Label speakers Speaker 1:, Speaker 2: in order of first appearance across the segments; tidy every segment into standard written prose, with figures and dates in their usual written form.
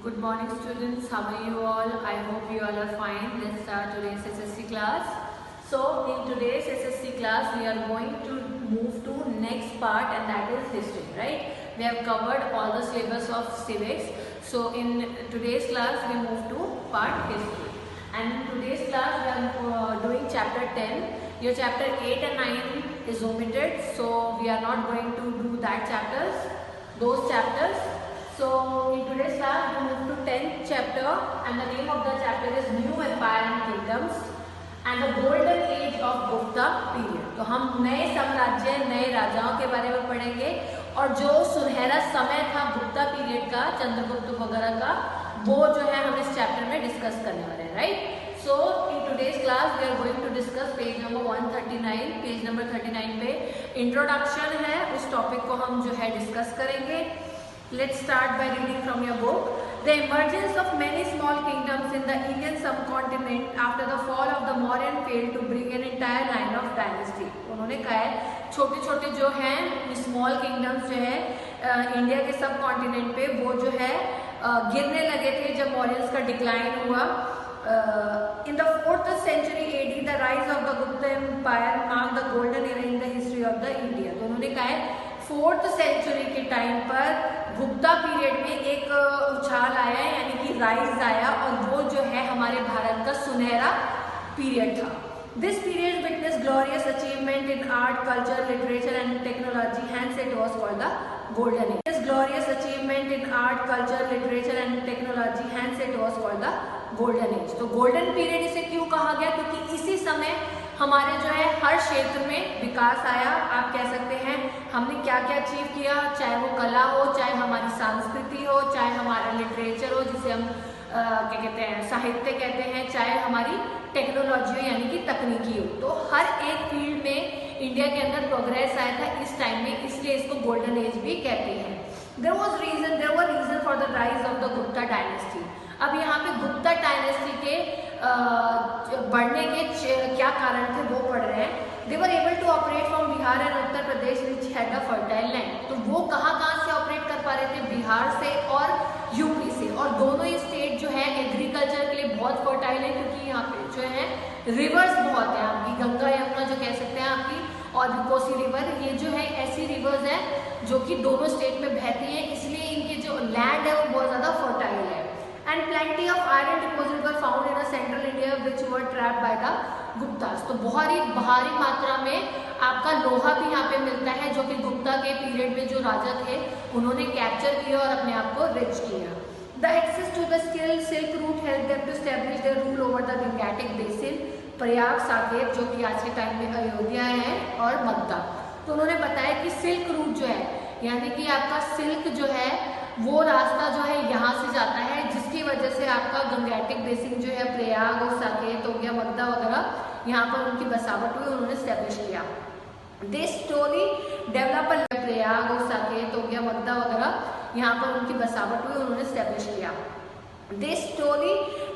Speaker 1: Good morning students, how are you all? I hope you all are fine. Let's start today's SSC class. So in today's SSC class we are going to move to next part, and that is history, right? We have covered all the syllabus of civics. So in today's class we move to part history. And in today's class we are doing chapter 10. Your chapter 8 and 9 is omitted, so we are not going to do those chapters. So in today's class we move to 10th chapter, and the name of the chapter is New Empire and Kingdoms and the Golden Age of Gupta Period. तो हम नए साम्राज्य, नए राजाओं के बारे में पढ़ेंगे और जो सुनहरा समय था गुप्ता पीरियड का, चंद्रगुप्त वगैरह का, वो जो है हम इस चैप्टर में डिस्कस करने वाले हैं, right? So in today's class we are going to discuss page number 139. Page number 39 पे इंट्रोडक्शन है, उस टॉपिक को हम जो है डिस्कस करेंगे. Let's start by reading from your book. The emergence of many small kingdoms in the Indian subcontinent after the fall of the Mauryan failed to bring an entire line of dynasty. उन्होंने कहा है छोटे छोटे जो हैं small kingdoms जो है India के सब कॉन्टिनेंट पे वो जो है गिरने लगे थे जब मौर्यंस का डिक्लाइन हुआ. In the 4th century AD, the rise of the Gupta Empire marked the golden era in the history of the India. तो उन्होंने कहा है 4th सेंचुरी के टाइम पर गुप्ता पीरियड में एक उछाल आया, यानी कि राइज आया, और वो जो है हमारे भारत का सुनहरा पीरियड था. This period witnessed glorious achievement in art, culture, literature and technology, hence it was called the golden age. This glorious achievement in art, culture, literature and technology, hence it was called the golden age. तो golden period इसे क्यों कहा गया? क्योंकि इसी समय हमारे जो है हर क्षेत्र में विकास आया. आप कह सकते हैं हमने क्या क्या अचीव किया, चाहे वो कला हो, चाहे हमारी संस्कृति हो, चाहे हमारा लिटरेचर हो जिसे हम क्या कहते हैं साहित्य कहते हैं, चाहे हमारी टेक्नोलॉजी हो यानी कि तकनीकी हो. तो हर एक फील्ड में इंडिया के अंदर प्रोग्रेस आया था इस टाइम में, इसलिए इसको गोल्डन एज भी कहते हैं. There were reason for the rise of the Gupta dynasty. अब यहाँ पे गुप्ता डायनेस्टी के बढ़ने के क्या कारण थे वो पढ़ रहे हैं. They were able to operate from Bihar and Uttar Pradesh which had a fertile land. तो वो कहाँ से ऑपरेट कर पा रहे थे? बिहार से और यूपी से. और दोनों ही स्टेट जो है एग्रीकल्चर के लिए बहुत फर्टाइल है, क्योंकि यहाँ पे जो है रिवर्स बहुत है. आपकी गंगा यमुना जो कह सकते हैं आपकी, और भी कोसी रिवर, ये जो है ऐसी रिवर्स है जो कि दोनों स्टेट में बहती है, इसलिए इनके जो लैंड है वो बहुत ज्यादा फर्टाइल है. And plenty of iron deposits were found in a central India which were trapped by the Guptas. तो बहुत ही भारी मात्रा में आपका लोहा भी यहाँ पे मिलता है जो कि गुप्ता के पीरियड में जो राजा थे उन्होंने कैप्चर किया और अपने आप को रिच किया. The access to the silk route helped them to establish their rule over the Gangetic Basin, Prayag, Saket जो कि आज के टाइम में अयोध्या है, और मगधा. तो उन्होंने बताया कि सिल्क रूट जो है यानी कि आपका सिल्क जो है वो रास्ता जो है यहाँ से जाता है, जिसकी वजह से आपका गंगेटिक बेसिन जो है प्रयाग और साकेत हो गया, मगधा वगैरह, यहाँ पर उनकी बसावट हुई, उन्होंने स्टैब्लिश किया. दिस स्टोरी डेवलप प्रयाग और साकेत हो गया, मगधा वगैरह, यहाँ पर उनकी बसावट हुई, उन्होंने स्टैब्लिश किया. This story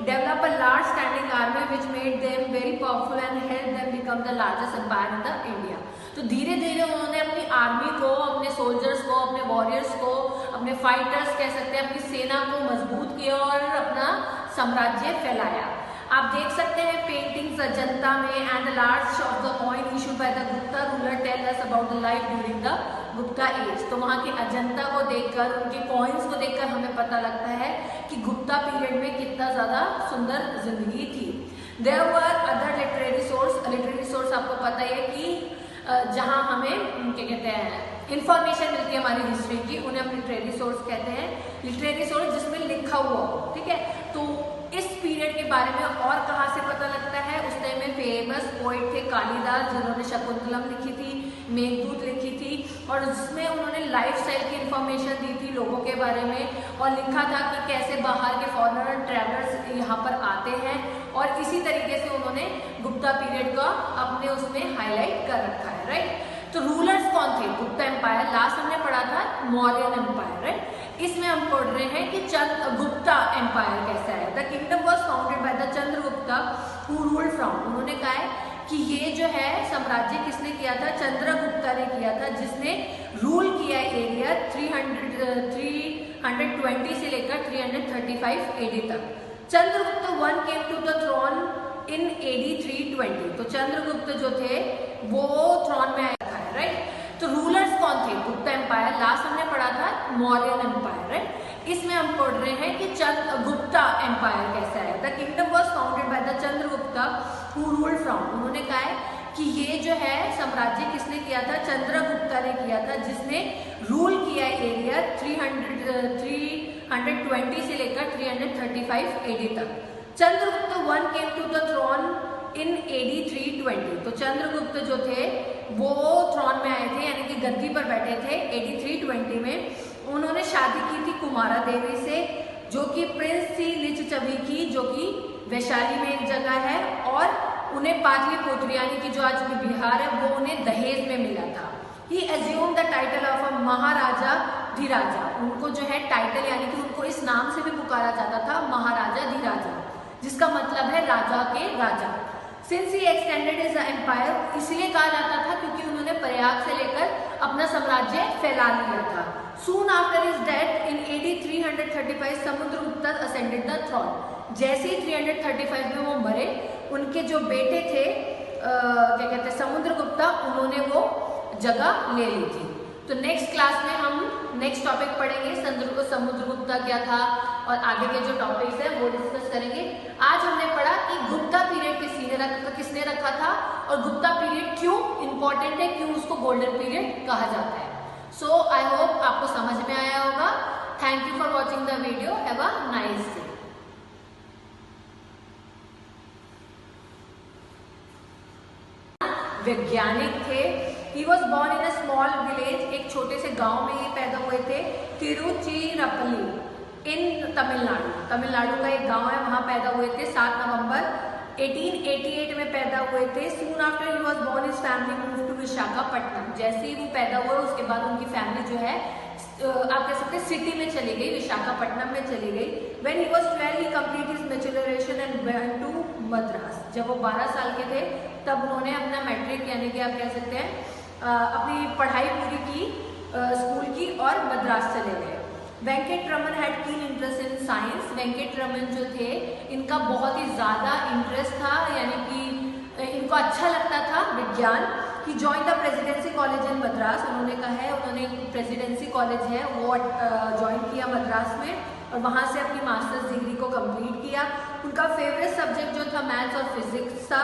Speaker 1: developed a large standing army which made them very powerful and helped them become the largest empire in the India. तो धीरे धीरे उन्होंने अपनी आर्मी को, अपने सोल्जर्स को, अपने वॉरियर्स को, अपने फाइटर्स कह सकते हैं, अपनी सेना को मजबूत किया और अपना साम्राज्य फैलाया. आप देख सकते हैं पेंटिंग्स अजंता में, and the large of the coin issued by the Gupta ruler tell us about the life during the Gupta age. तो वहाँ के अजंता को देखकर, उनके कॉइन्स को देखकर हमें पता लगता है कि गुप्ता पीरियड में कितना ज़्यादा सुंदर जिंदगी थी. There were other literary source आपको पता है कि जहाँ हमें क्या कहते हैं इंफॉर्मेशन मिलती है हमारी हिस्ट्री की, उन्हें हम लिटरेरी सोर्स कहते हैं. लिटरेरी सोर्स जिसमें लिखा हुआ हो, ठीक है. तो इस पीरियड के बारे में और कहाँ से पता लगता है? उस टाइम में फेमस पोइट थे कालिदास, जिन्होंने शकुंतलम लिखी थी, मेघदूत लिखी थी, और जिसमें उन्होंने लाइफ स्टाइल की इंफॉर्मेशन दी थी लोगों के बारे में, और लिखा था कि कैसे बाहर के फॉरेनर ट्रैवलर्स यहाँ पर आते हैं, और इसी तरीके से उन्होंने गुप्ता पीरियड का अपने उसमें हाईलाइट कर रखा है, राइट. तो रूलर्स कौन थे? गुप्ता एम्पायर. लास्ट हमने पढ़ा था मौर्यन एम्पायर, राइट. इसमें हम पढ़ रहे हैं कि गुप्ता एम्पायर कैसा है. The kingdom was founded by the Chandragupta who ruled from. उन्होंने कहा है कि ये जो है साम्राज्य किसने किया था? चंद्रगुप्ता ने किया था, जिसने रूल किया एरिया 300 320 से लेकर 335 AD तक। Chandragupta one came to the throne in AD 320। तो चंद्रगुप्त जो थे वो थ्रोन में आया था, राइट। तो रूलर्स कौन थे? गुप्त एम्पायर, लास्ट हमने पढ़ा था मौर्यन एम्पायर, राइट। इसमें हम पढ़ रहे हैं कि गुप्ता एम्पायर कैसे आया। The kingdom was founded by the Chandragupta who ruled from. उन्होंने कहा है कि ये जो है साम्राज्य किसने किया था? चंद्रगुप्ता ने किया था, जिसने रूल किया एरिया 320 से लेकर 335 AD तक। Chandragupta one came to the throne in AD 320। तो चंद्रगुप्त जो थे वो थ्रोन में आए थे, यानी कि गद्दी पर बैठे थे AD 320 में। उन्होंने शादी की थी कुमारा देवी से, जो कि प्रिंस थी लिच्छवी की, जो कि वैशाली में एक जगह है, और उन्हें पाटलिपुत्र यानी कि जो आज बिहार है वो उन्हें दहेज में मिला था। He assume the title of a Maharaja Dhiraja. उनको जो है टाइटल यानी कि उनको इस नाम से भी पुकारा जाता था, महाराजा धीराजा, जिसका मतलब है राजा के राजा। Since he extended his empire, इसलिए कहा जाता था क्योंकि उन्होंने प्रयाग से लेकर अपना साम्राज्य फैला लिया था। Soon after his death in AD 335 Samudragupta ascended the throne. जैसे ही 335 में वो मरे, उनके जो बेटे थे क्या कहते हैं समुद्रगुप्ता, उन्होंने वो जगह ले ली थी। तो नेक्स्ट क्लास में हम नेक्स्ट टॉपिक पढ़ेंगे समुद्रगुप्ता क्या था, और आगे के जो टॉपिक्स हैं वो डिस्कस करेंगे। आज हमने पढ़ा कि गुप्ता पीरियड किसने रखा था, और गुप्ता पीरियड क्यों इंपॉर्टेंट है, क्यों उसको गोल्डन पीरियड कहा जाता है। सो आई होप आपको समझ में आया होगा। Thank you for watching the video. Have a nice day. वैज्ञानिक थे। He was born in a small village, एक छोटे से गांव में ये पैदा हुए थे, तिरुचिरापल्ली इन तमिलनाडु। तमिलनाडु का एक गांव है, वहां पैदा हुए थे। 7 नवंबर 1888 में पैदा हुए थे। Soon after he was born, his family moved to Visakhapatnam. जैसे ही वो पैदा हुए उसके बाद उनकी फैमिली जो है आप कह सकते हैं सिटी में चली गई, विशाखापट्टनम में चली गई। When he was 12, he completed his matriculation and went to Madras. जब वो 12 साल के थे तब उन्होंने अपना मैट्रिक यानी कि आप कह सकते हैं अपनी पढ़ाई पूरी की स्कूल की, और मद्रास चले गए। Venkat Raman had keen interest in science. Venkat Raman जो थे इनका बहुत ही ज़्यादा इंटरेस्ट था, यानी कि इनको अच्छा लगता था विज्ञान। कि join the presidency college in Madras. उन्होंने कहा है उन्होंने प्रेसिडेंसी कॉलेज है वो ज्वाइन किया मद्रास में, और वहाँ से अपनी मास्टर्स डिग्री को कंप्लीट किया। उनका फेवरेट सब्जेक्ट जो था मैथ्स और फिजिक्स था।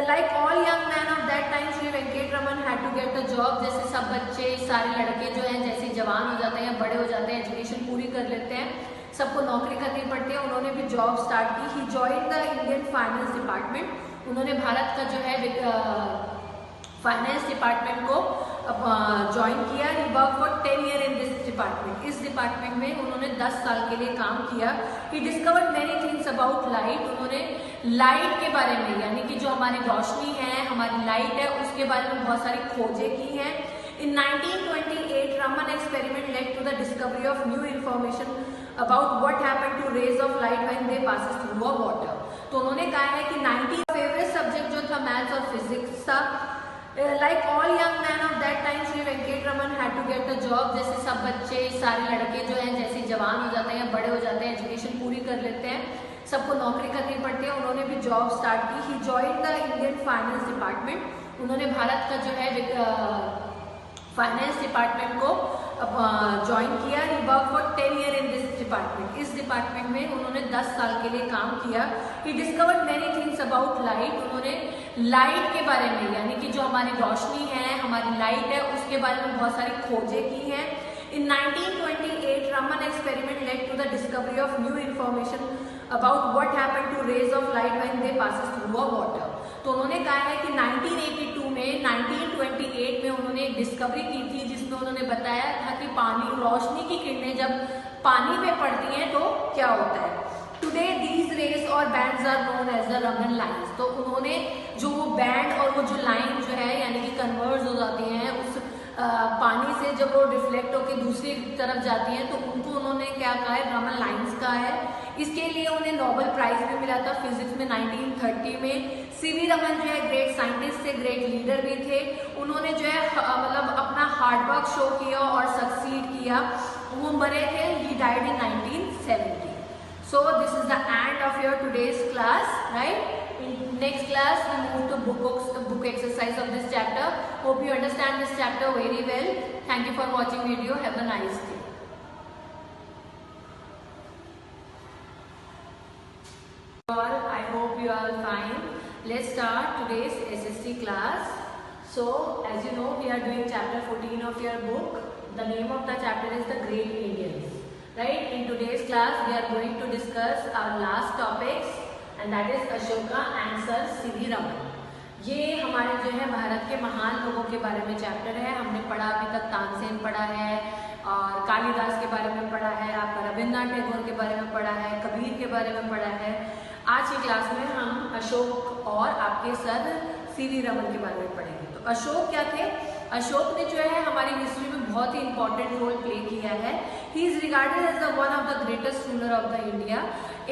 Speaker 1: Like all young man of that time, Shri Venkat Raman had to get a job. जैसे सब बच्चे, सारे लड़के जो हैं जैसे जवान हो जाते हैं या बड़े हो जाते हैं, एजुकेशन पूरी कर लेते हैं, सबको नौकरी करनी पड़ती है। उन्होंने भी जॉब स्टार्ट की। He join the Indian finance department. उन्होंने भारत का जो है फाइनेंस डिपार्टमेंट को ज्वाइन किया। He work for 10 year in this department. इस डिपार्टमेंट में उन्होंने 10 साल के लिए काम किया। He discovered many things about light. उन्होंने लाइट के बारे में, यानी कि जो हमारी रोशनी है, हमारी लाइट है, उसके बारे में बहुत सारी खोजें की हैं। In 1928 Raman experiment led to the discovery of new information about what happened to rays of light when they passes through a water. तो उन्होंने कहा है कि 90 फेवरेट सब्जेक्ट जो था मैथ्स और फिजिक्स था। Like all young man of that time, Shri Venkat Raman had to get a job. जैसे सब बच्चे, सारे लड़के जो हैं जैसे जवान हो जाते हैं या बड़े हो जाते हैं, एजुकेशन पूरी कर लेते हैं, सबको नौकरी करनी पड़ती है। उन्होंने भी जॉब स्टार्ट की। He join the Indian finance department. उन्होंने भारत का जो है फाइनेंस डिपार्टमेंट को ज्वाइन किया। He work for 10 year in this department. इस डिपार्टमेंट में उन्होंने 10 साल के लिए काम किया। He discovered many things about light. उन्होंने लाइट के बारे में, यानी कि जो हमारी रोशनी है, हमारी लाइट है, उसके बारे में बहुत सारी खोजें की हैं। In 1928 Raman experiment led to the discovery of new information about what happened to rays of light when they passes through a water. तो उन्होंने कहा है कि 1982 में 1928 में उन्होंने एक डिस्कवरी की थी, जिसमें उन्होंने बताया था कि पानी, रोशनी की किरणें जब पानी पे पड़ती हैं तो क्या होता है। टुडे दीज रेज और bands are known as the Raman lines. तो उन्होंने जो वो बैंड और वो जो लाइन जो है यानी कि कन्वर्ज हो जाती हैं उस पानी से, जब वो रिफ्लेक्ट होकर दूसरी तरफ जाती हैं तो उनको उन्होंने क्या कहा है, रमन लाइन्स कहा है। इसके लिए उन्हें नोबेल प्राइज भी मिला था फिजिक्स में 1930 में। सीवी रमन जो है ग्रेट साइंटिस्ट थे, ग्रेट लीडर भी थे। उन्होंने जो है मतलब अपना हार्डवर्क शो किया और सक्सीड किया। वो मरे थे, he died in 1970. So this is the end of your today's class, right? In next class we move to book exercise of this chapter. Hope you understand this chapter very well. Thank you for watching video. Have a nice day. I hope you are fine. Let's start today's SSC class. So as you know, we are doing chapter 14 of your book. The name of the chapter is the Great Indians. Right? In today's class, we are going to discuss our last topics, and that is Ashoka and Sir C.V. Raman. ये हमारे जो है भारत के महान लोगों के बारे में चैप्टर है. हमने पढ़ा अभी तक तानसेन पढ़ा है और कालिदास के बारे में पढ़ा है, आपका रविन्द्रनाथ टैगोर के बारे में पढ़ा है, कबीर के बारे में पढ़ा है. आज की क्लास में हम अशोक और आपके सर C.V. रमन के बारे में पढ़ेंगे. तो अशोक क्या थे? अशोक ने जो है हमारी हिस्ट्री में बहुत ही इंपॉर्टेंट रोल प्ले किया है. He is regarded as the one of the greatest ruler of the India.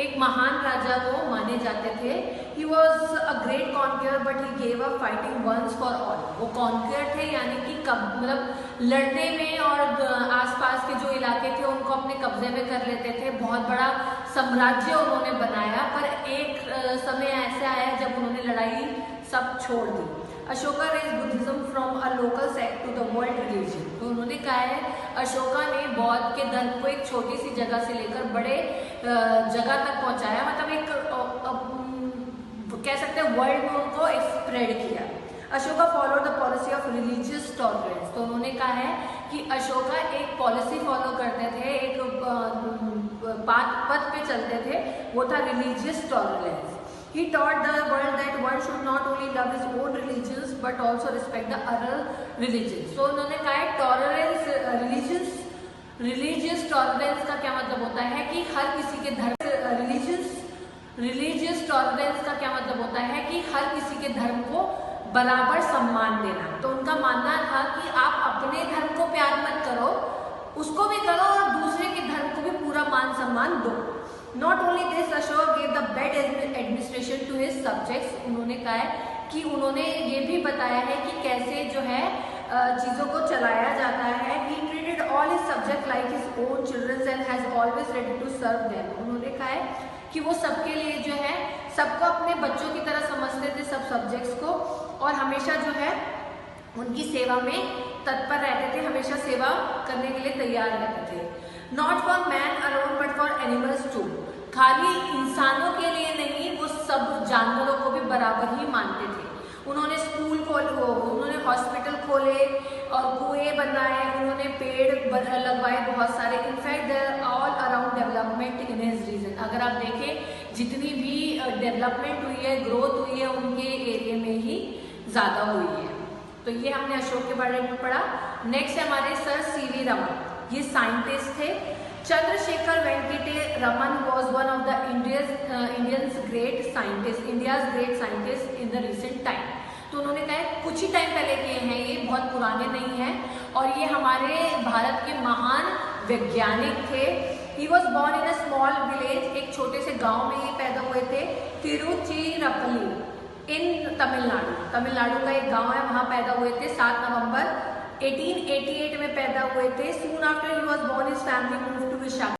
Speaker 1: एक महान राजा वो माने जाते थे. He was a great conqueror but he gave up fighting once for all. वो कॉन्क्यूअर थे यानी कि मतलब लड़ने में और आसपास के जो इलाके थे उनको अपने कब्जे में कर लेते थे. बहुत बड़ा साम्राज्य उन्होंने बनाया, पर एक समय ऐसा आया जब उन्होंने लड़ाई सब छोड़ दी. Ashoka raise Buddhism from a local sect to the world religion. तो उन्होंने कहा है अशोका ने बौद्ध के धर्म को एक छोटी सी जगह से लेकर बड़े जगह तक पहुंचाया. मतलब एक कह सकते हैं वर्ल्ड में उनको स्प्रेड किया. Ashoka follow the policy of religious tolerance. तो उन्होंने कहा है कि अशोका एक पॉलिसी फॉलो करते थे, एक पथ पे चलते थे, वो था religious tolerance. He taught the world that one should not only love his own religions but also respect the other religions. So उन्होंने कहा है टॉलरेंस, रिलीजियस टॉलरेंस का क्या मतलब होता है कि हर किसी के धर्म, रिलीजियस टॉलरेंस का क्या मतलब होता है कि हर किसी के धर्म को बराबर सम्मान देना. तो उनका मानना था कि आप अपने धर्म को प्यार मत करो, उसको भी करो और दूसरे के धर्म को भी पूरा मान सम्मान दो. Not only this, Ashok gave the best administration to his subjects. उन्होंने कहा है कि उन्होंने ये भी बताया है कि कैसे जो है चीज़ों को चलाया जाता है. He treated all his subjects like his own children and has always ready to serve them. उन्होंने कहा है कि वो सबके लिए जो है सबको अपने बच्चों की तरह समझते थे, सब सब्जेक्ट्स को, और हमेशा जो है उनकी सेवा में तत्पर रहते थे, हमेशा सेवा करने के लिए तैयार रहते थे. Not for man alone but for animals too. खाली इंसानों के लिए नहीं, वो सब जानवरों को भी बराबर ही मानते थे. उन्होंने स्कूल खोले, उन्होंने हॉस्पिटल खोले और कुएं बनाए, उन्होंने पेड़ लगवाए बहुत सारे. In fact there all around development in his region. अगर आप देखें जितनी भी डेवलपमेंट हुई है, ग्रोथ हुई है, उनके एरिया में ही ज़्यादा हुई है. तो ये हमने अशोक के बारे में पढ़ा. नेक्स्ट है हमारे सर C.V. रमन. ये साइंटिस्ट थे. Chandrasekhara Venkata Raman was one of the Indians great scientist, India's great scientist in the recent time. तो उन्होंने कहा कुछ ही टाइम पहले किए हैं, ये बहुत पुराने नहीं हैं, और ये हमारे भारत के महान वैज्ञानिक थे. He was born in a small village. एक छोटे से गांव में ये पैदा हुए थे, तिरुचिरापल्ली इन तमिलनाडु. तमिलनाडु का एक गांव है, वहाँ पैदा हुए थे. 7 नवंबर 1888 में पैदा हुए थे. Soon after he was born his family move to Visakhapatnam.